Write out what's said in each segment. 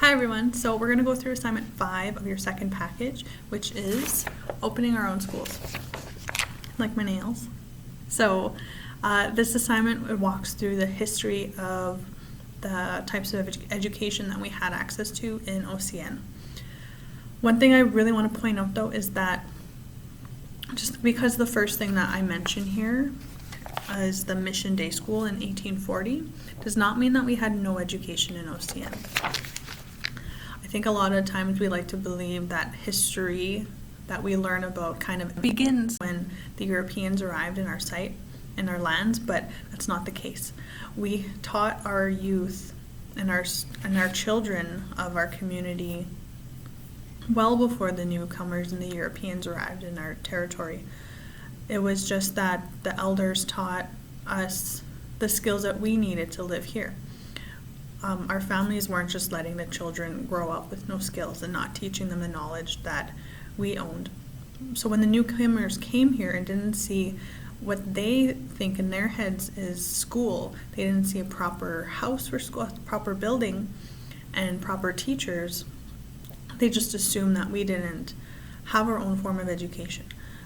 Hi everyone, so we're going to go through assignment 5 of your second package, which is opening our own schools, like my nails. So this assignment walks through the history of the types of education that we had access to in OCN. One thing I really want to point out though is that just because the first thing that I mention here is the Mission Day School in 1840 does not mean that we had no education in OCN. I think a lot of times we like to believe that history that we learn about kind of begins when the Europeans arrived in our site, in our lands, but that's not the case. We taught our youth and our children of our community well before the newcomers and the Europeans arrived in our territory. It was just that the elders taught us the skills that we needed to live here. Our families weren't just letting the children grow up with no skills and not teaching them the knowledge that we owned. So when the newcomers came here and didn't see what they think in their heads is school, they didn't see a proper house for school, a proper building, and proper teachers, they just assumed that we didn't have our own form of education.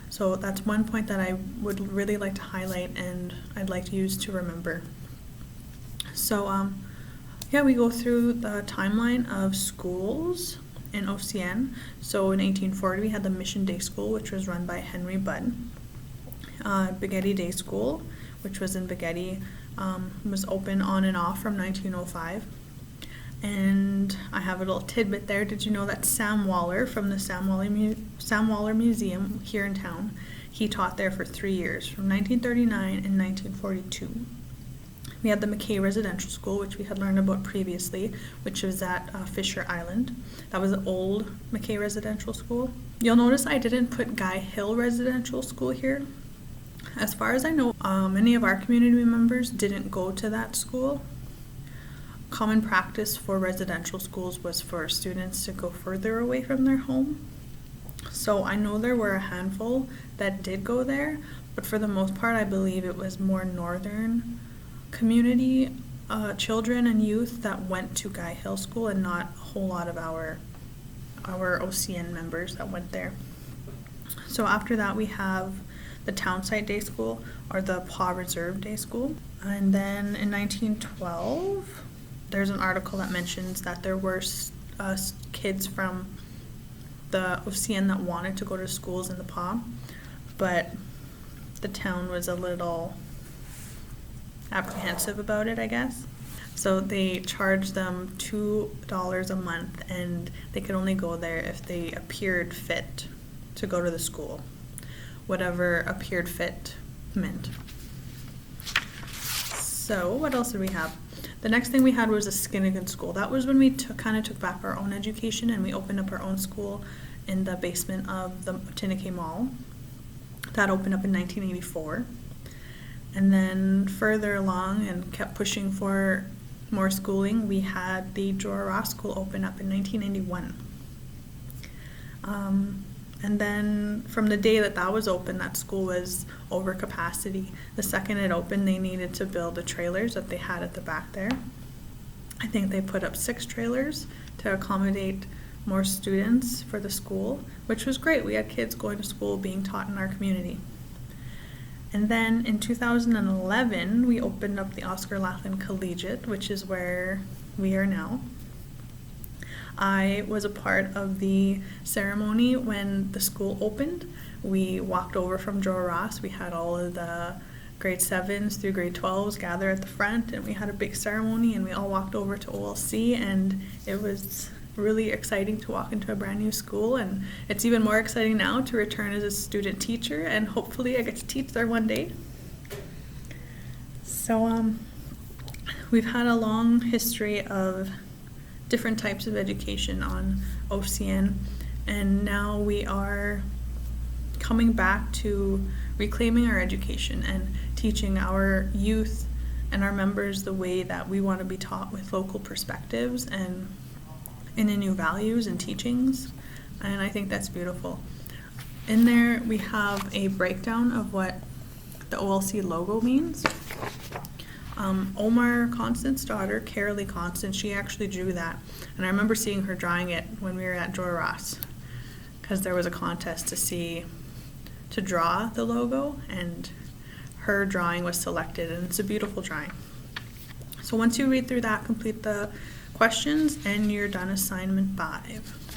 So that's one point that I would really like to highlight and I'd like to use to remember. So yeah, we go through the timeline of schools in OCN. So in 1840 we had the Mission Day School, which was run by Henry Budd. Baghetti Day School, which was in Baghetti, was open on and off from 1905. And I have a little tidbit there. Did you know that Sam Waller from the Sam Waller Museum here in town, he taught there for 3 years, from 1939 and 1942. We had the McKay Residential School, which we had learned about previously, which was at Fisher Island. That was the old McKay Residential School. You'll notice I didn't put Guy Hill Residential School here. As far as I know, many of our community members didn't go to that school. Common practice for residential schools was for students to go further away from their home. So I know there were a handful that did go there, but for the most part I believe it was more northern community children and youth that went to Guy Hill School and not a whole lot of our OCN members that went there. So after that we have the Townsite Day School, or the Paw Reserve Day School. And then in 1912 there's an article that mentions that there were kids from the OCN that wanted to go to schools in the Paw, but the town was a little apprehensive about it, I guess. So they charged them $2 a month, and they could only go there if they appeared fit to go to the school, whatever appeared fit meant. So what else did we have? The next thing we had was a Skinnigan School. That was when we kind of took back our own education and we opened up our own school in the basement of the Tinakay Mall. That opened up in 1984. And then further along and kept pushing for more schooling, we had the Jorah Ross School open up in 1991. And then from the day that was open, that school was over capacity. The second it opened, they needed to build the trailers that they had at the back there. I think they put up 6 trailers to accommodate more students for the school, which was great. We had kids going to school being taught in our community. And then in 2011, we opened up the Oscar Laughlin Collegiate, which is where we are now. I was a part of the ceremony when the school opened. We walked over from Jorah Ross. We had all of the grade 7s through grade 12s gather at the front, and we had a big ceremony, and we all walked over to OLC, and it was really exciting to walk into a brand new school, and it's even more exciting now to return as a student teacher, and hopefully I get to teach there one day. So we've had a long history of different types of education on OCN, and now we are coming back to reclaiming our education and teaching our youth and our members the way that we want to be taught, with local perspectives and in new values and teachings, and I think that's beautiful. In there we have a breakdown of what the OLC logo means. Omar Constant's daughter, Carolee Constant, she actually drew that. And I remember seeing her drawing it when we were at Joy Ross, because there was a contest to draw the logo, and her drawing was selected, and it's a beautiful drawing. So once you read through that, complete the questions, and you're done assignment 5.